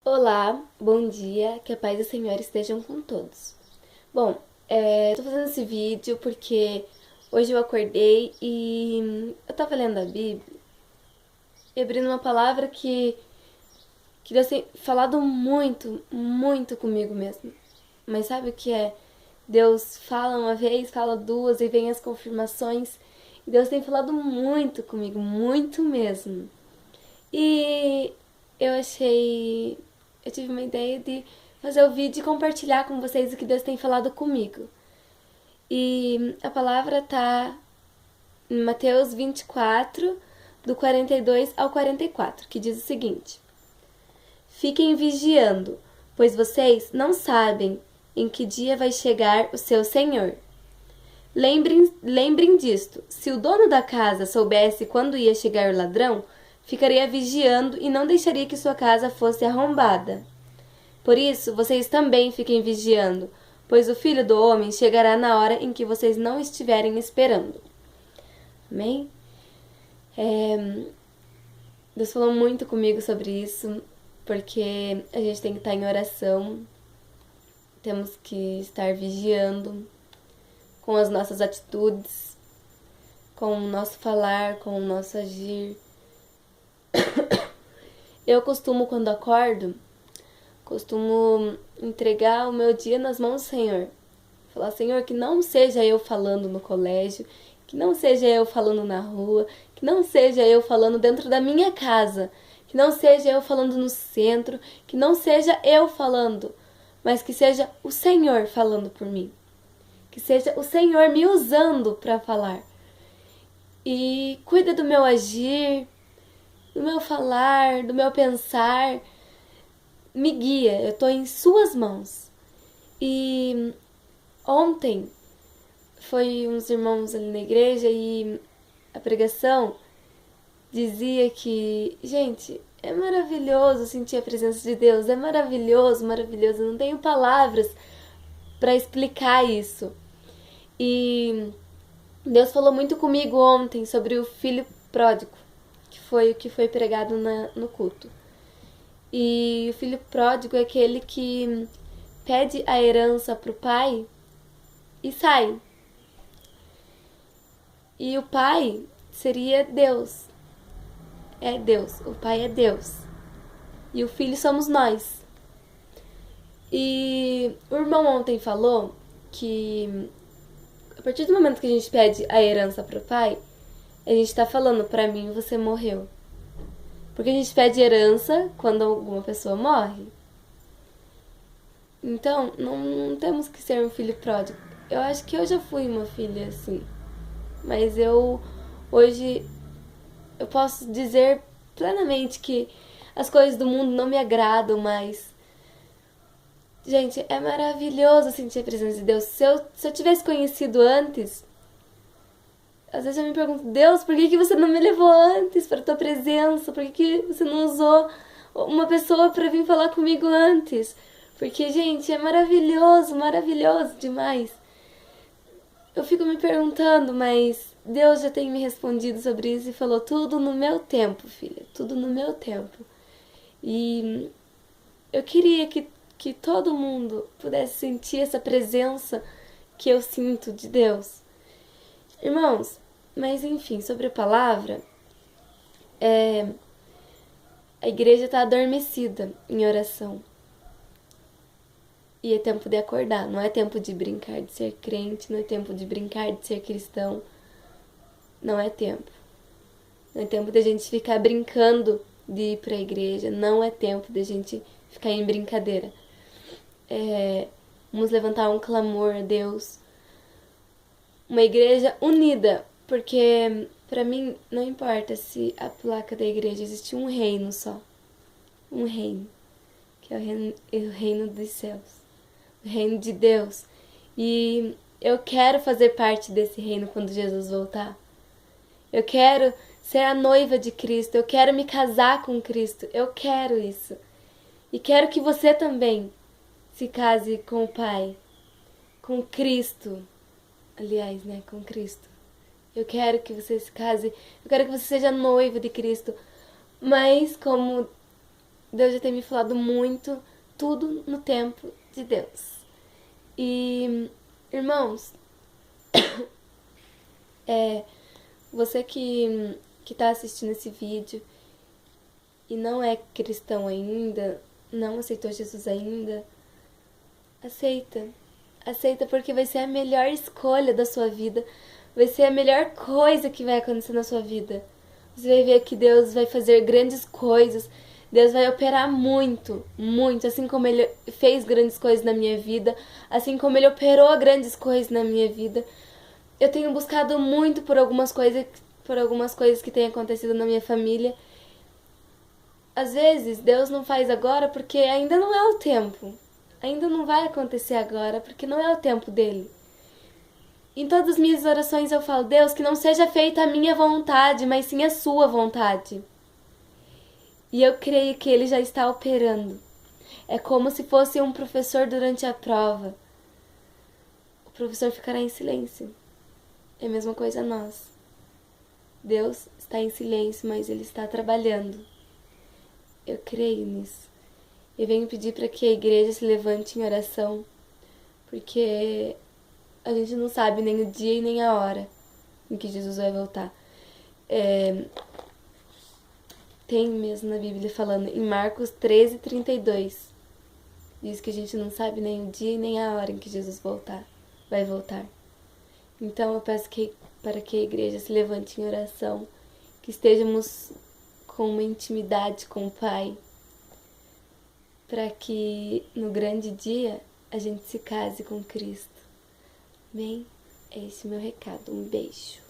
Olá, bom dia, que a paz do Senhor estejam com todos. Bom, tô fazendo esse vídeo porque hoje eu acordei e eu tava lendo a Bíblia e abrindo uma palavra que Deus tem falado muito, muito comigo mesmo. Mas sabe o que é? Deus fala uma vez, fala duas e vem as confirmações. E Deus tem falado muito comigo, muito mesmo. E eu achei. Eu tive uma ideia de fazer o vídeo e compartilhar com vocês o que Deus tem falado comigo. E a palavra tá em Mateus 24, do 42 ao 44, que diz o seguinte: Fiquem vigiando, pois vocês não sabem em que dia vai chegar o seu Senhor. Lembrem disto: se o dono da casa soubesse quando ia chegar o ladrão, ficaria vigiando e não deixaria que sua casa fosse arrombada. Por isso, vocês também fiquem vigiando, pois o Filho do Homem chegará na hora em que vocês não estiverem esperando. Amém? Deus falou muito comigo sobre isso, porque a gente tem que estar em oração, temos que estar vigiando com as nossas atitudes, com o nosso falar, com o nosso agir. Eu costumo, quando acordo, entregar o meu dia nas mãos do Senhor. Falar, Senhor, que não seja eu falando no colégio, que não seja eu falando na rua, que não seja eu falando dentro da minha casa, que não seja eu falando no centro, que não seja eu falando, mas que seja o Senhor falando por mim. Que seja o Senhor me usando para falar. E cuida do meu agir, do meu falar, do meu pensar. Me guia, eu estou em suas mãos. E ontem foi uns irmãos ali na igreja e a pregação dizia que, gente, é maravilhoso sentir a presença de Deus, é maravilhoso, maravilhoso, eu não tenho palavras para explicar isso. E Deus falou muito comigo ontem sobre o filho pródigo, que foi o que foi pregado no culto. E o filho pródigo é aquele que pede a herança pro pai e sai. E o pai seria Deus. É Deus. O pai é Deus. E o filho somos nós. E o irmão ontem falou que a partir do momento que a gente pede a herança pro pai, a gente tá falando, pra mim você morreu. Porque a gente pede herança quando alguma pessoa morre. Então, não temos que ser um filho pródigo. Eu acho que eu já fui uma filha assim. Mas hoje, eu posso dizer plenamente que as coisas do mundo não me agradam mais. Gente, é maravilhoso sentir a presença de Deus. Se eu tivesse conhecido antes, às vezes eu me pergunto, Deus, por que você não me levou antes para a tua presença? Por que você não usou uma pessoa para vir falar comigo antes? Porque, gente, é maravilhoso, maravilhoso demais. Eu fico me perguntando, mas Deus já tem me respondido sobre isso e falou tudo no meu tempo, filha, tudo no meu tempo. E eu queria que todo mundo pudesse sentir essa presença que eu sinto de Deus. Irmãos, mas enfim, sobre a palavra, a igreja está adormecida em oração. E é tempo de acordar, não é tempo de brincar de ser crente, não é tempo de brincar de ser cristão. Não é tempo. Não é tempo de a gente ficar brincando de ir para a igreja, não é tempo de a gente ficar em brincadeira. Vamos levantar um clamor a Deus. Uma igreja unida, porque para mim não importa se a placa da igreja existe um reino só. Um reino, que é o reino dos céus. O reino de Deus. E eu quero fazer parte desse reino quando Jesus voltar. Eu quero ser a noiva de Cristo. Eu quero me casar com Cristo. Eu quero isso. E quero que você também se case com o Pai. Com Cristo. Aliás, né? Com Cristo. Eu quero que você se case. Eu quero que você seja noiva de Cristo. Mas como Deus já tem me falado muito, tudo no tempo de Deus. E, irmãos, você que tá assistindo esse vídeo e não é cristão ainda, não aceitou Jesus ainda, aceita. Aceita porque vai ser a melhor escolha da sua vida. Vai ser a melhor coisa que vai acontecer na sua vida. Você vai ver que Deus vai fazer grandes coisas. Deus vai operar muito, muito. Assim como Ele fez grandes coisas na minha vida. Assim como Ele operou grandes coisas na minha vida. Eu tenho buscado muito por algumas coisas que têm acontecido na minha família. Às vezes, Deus não faz agora porque ainda não é o tempo. Ainda não vai acontecer agora porque não é o tempo dele. Em todas as minhas orações eu falo, Deus, que não seja feita a minha vontade, mas sim a sua vontade. E eu creio que ele já está operando. É como se fosse um professor durante a prova. O professor ficará em silêncio. É a mesma coisa a nós. Deus está em silêncio, mas ele está trabalhando. Eu creio nisso. Eu venho pedir para que a igreja se levante em oração, porque a gente não sabe nem o dia e nem a hora em que Jesus vai voltar. Tem mesmo na Bíblia falando em Marcos 13:32. Diz que a gente não sabe nem o dia e nem a hora em que Jesus vai voltar. Então eu peço para que a igreja se levante em oração, que estejamos com uma intimidade com o Pai, para que no grande dia a gente se case com Cristo. Bem, é esse o meu recado. Um beijo.